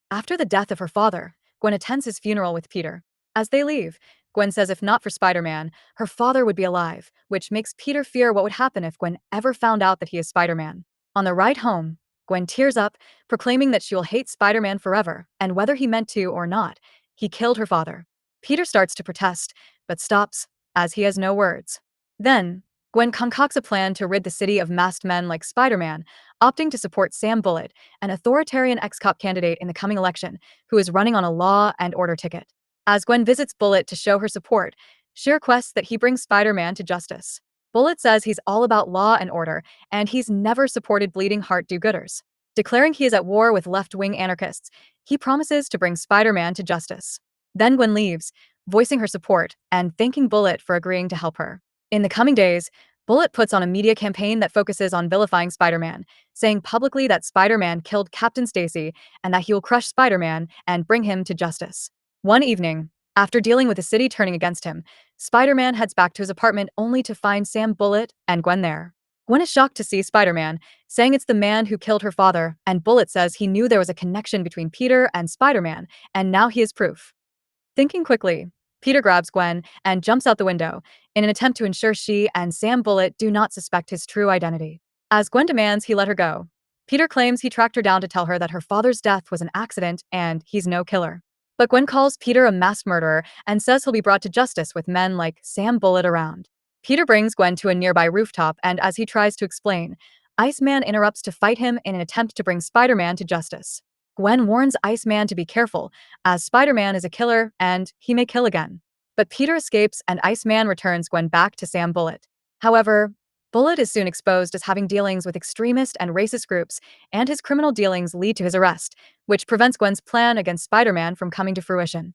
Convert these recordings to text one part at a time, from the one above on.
After the death of her father, Gwen attends his funeral with Peter. As they leave, Gwen says if not for Spider-Man, her father would be alive, which makes Peter fear what would happen if Gwen ever found out that he is Spider-Man. On the ride home, Gwen tears up, proclaiming that she will hate Spider-Man forever, and whether he meant to or not, he killed her father. Peter starts to protest, but stops, as he has no words. Then, Gwen concocts a plan to rid the city of masked men like Spider-Man, opting to support Sam Bullock, an authoritarian ex-cop candidate in the coming election who is running on a law and order ticket. As Gwen visits Bullet to show her support, she requests that he bring Spider-Man to justice. Bullet says he's all about law and order, and he's never supported bleeding heart do-gooders. Declaring he is at war with left-wing anarchists, he promises to bring Spider-Man to justice. Then Gwen leaves, voicing her support and thanking Bullet for agreeing to help her. In the coming days, Bullet puts on a media campaign that focuses on vilifying Spider-Man, saying publicly that Spider-Man killed Captain Stacy and that he will crush Spider-Man and bring him to justice. One evening, after dealing with the city turning against him, Spider-Man heads back to his apartment only to find Sam Bullet and Gwen there. Gwen is shocked to see Spider-Man, saying it's the man who killed her father, and Bullet says he knew there was a connection between Peter and Spider-Man, and now he is proof. Thinking quickly, Peter grabs Gwen and jumps out the window in an attempt to ensure she and Sam Bullet do not suspect his true identity. As Gwen demands he let her go, Peter claims he tracked her down to tell her that her father's death was an accident and he's no killer. But Gwen calls Peter a mass murderer and says he'll be brought to justice with men like Sam Bullet around. Peter brings Gwen to a nearby rooftop, and as he tries to explain, Iceman interrupts to fight him in an attempt to bring Spider-Man to justice. Gwen warns Iceman to be careful, as Spider-Man is a killer and he may kill again. But Peter escapes and Iceman returns Gwen back to Sam Bullet. However, Bullet is soon exposed as having dealings with extremist and racist groups, and his criminal dealings lead to his arrest, which prevents Gwen's plan against Spider-Man from coming to fruition.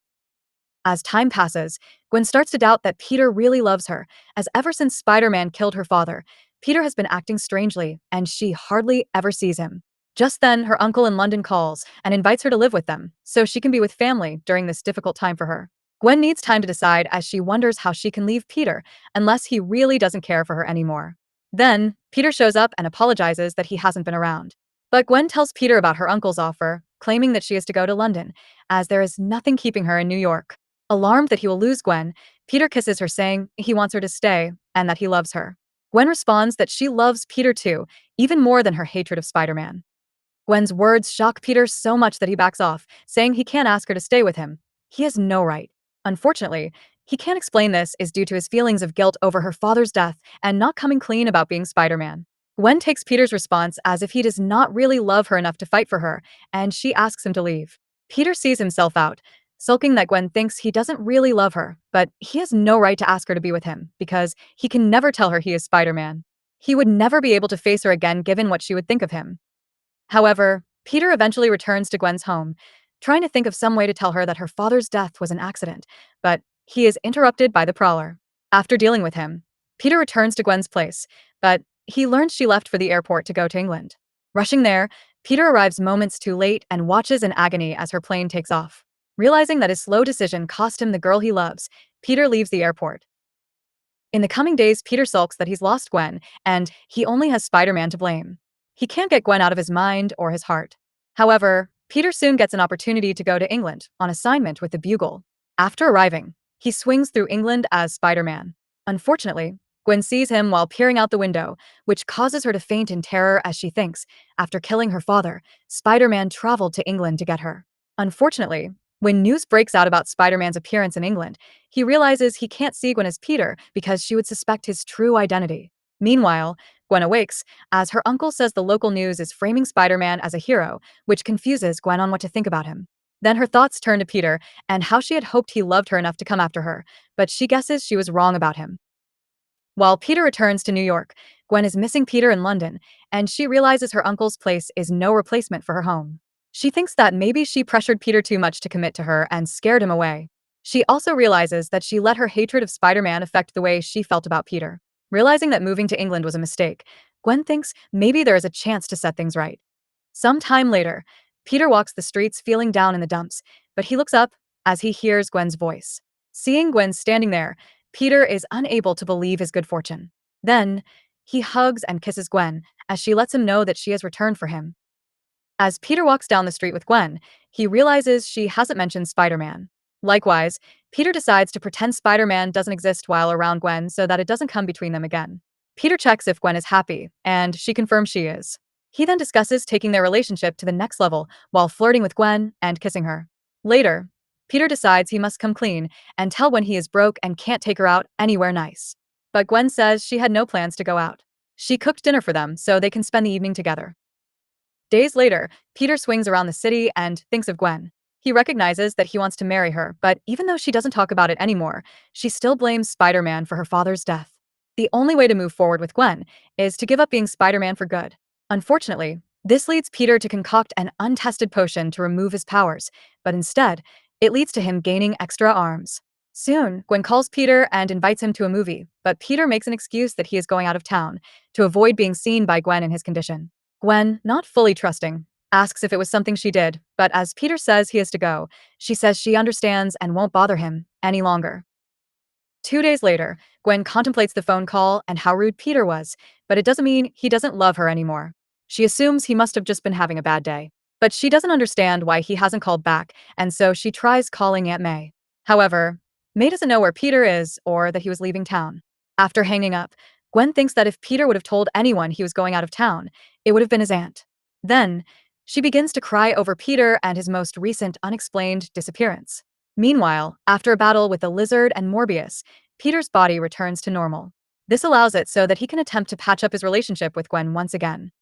As time passes, Gwen starts to doubt that Peter really loves her, as ever since Spider-Man killed her father, Peter has been acting strangely, and she hardly ever sees him. Just then, her uncle in London calls and invites her to live with them, so she can be with family during this difficult time for her. Gwen needs time to decide as she wonders how she can leave Peter unless he really doesn't care for her anymore. Then, Peter shows up and apologizes that he hasn't been around. But Gwen tells Peter about her uncle's offer, claiming that she is to go to London, as there is nothing keeping her in New York. Alarmed that he will lose Gwen, Peter kisses her, saying he wants her to stay and that he loves her. Gwen responds that she loves Peter too, even more than her hatred of Spider-Man. Gwen's words shock Peter so much that he backs off, saying he can't ask her to stay with him. He has no right. Unfortunately, he can't explain this is due to his feelings of guilt over her father's death and not coming clean about being Spider-Man. Gwen takes Peter's response as if he does not really love her enough to fight for her, and she asks him to leave. Peter sees himself out, sulking that Gwen thinks he doesn't really love her, but he has no right to ask her to be with him because he can never tell her he is Spider-Man. He would never be able to face her again given what she would think of him. However, Peter eventually returns to Gwen's home, trying to think of some way to tell her that her father's death was an accident, but he is interrupted by the Prowler. After dealing with him, Peter returns to Gwen's place, but he learns she left for the airport to go to England. Rushing there, Peter arrives moments too late and watches in agony as her plane takes off. Realizing that his slow decision cost him the girl he loves, Peter leaves the airport. In the coming days, Peter sulks that he's lost Gwen, and he only has Spider-Man to blame. He can't get Gwen out of his mind or his heart. However, Peter soon gets an opportunity to go to England on assignment with the Bugle. After arriving, he swings through England as Spider-Man. Unfortunately, Gwen sees him while peering out the window, which causes her to faint in terror as she thinks, after killing her father, Spider-Man traveled to England to get her. Unfortunately, when news breaks out about Spider-Man's appearance in England, he realizes he can't see Gwen as Peter because she would suspect his true identity. Meanwhile, Gwen awakes, as her uncle says the local news is framing Spider-Man as a hero, which confuses Gwen on what to think about him. Then her thoughts turn to Peter and how she had hoped he loved her enough to come after her, but she guesses she was wrong about him. While Peter returns to New York, Gwen is missing Peter in London, and she realizes her uncle's place is no replacement for her home. She thinks that maybe she pressured Peter too much to commit to her and scared him away. She also realizes that she let her hatred of Spider-Man affect the way she felt about Peter. Realizing that moving to England was a mistake, Gwen thinks maybe there is a chance to set things right. Some time later, Peter walks the streets feeling down in the dumps, but he looks up as he hears Gwen's voice. Seeing Gwen standing there, Peter is unable to believe his good fortune. Then, he hugs and kisses Gwen as she lets him know that she has returned for him. As Peter walks down the street with Gwen, he realizes she hasn't mentioned Spider Man. Likewise, Peter decides to pretend Spider Man doesn't exist while around Gwen so that it doesn't come between them again. Peter checks if Gwen is happy, and she confirms she is. He then discusses taking their relationship to the next level while flirting with Gwen and kissing her. Later, Peter decides he must come clean and tell Gwen he is broke and can't take her out anywhere nice. But Gwen says she had no plans to go out. She cooked dinner for them so they can spend the evening together. Days later, Peter swings around the city and thinks of Gwen. He recognizes that he wants to marry her, but even though she doesn't talk about it anymore, she still blames Spider Man for her father's death. The only way to move forward with Gwen is to give up being Spider Man for good. Unfortunately, this leads Peter to concoct an untested potion to remove his powers, but instead, it leads to him gaining extra arms. Soon, Gwen calls Peter and invites him to a movie, but Peter makes an excuse that he is going out of town to avoid being seen by Gwen in his condition. Gwen, not fully trusting, asks if it was something she did, but as Peter says he has to go, she says she understands and won't bother him any longer. 2 days later, Gwen contemplates the phone call and how rude Peter was, but it doesn't mean he doesn't love her anymore. She assumes he must have just been having a bad day. But she doesn't understand why he hasn't called back, and so she tries calling Aunt May. However, May doesn't know where Peter is or that he was leaving town. After hanging up, Gwen thinks that if Peter would have told anyone he was going out of town, it would have been his aunt. Then, she begins to cry over Peter and his most recent unexplained disappearance. Meanwhile, after a battle with the lizard and Morbius, Peter's body returns to normal. This allows it so that he can attempt to patch up his relationship with Gwen once again.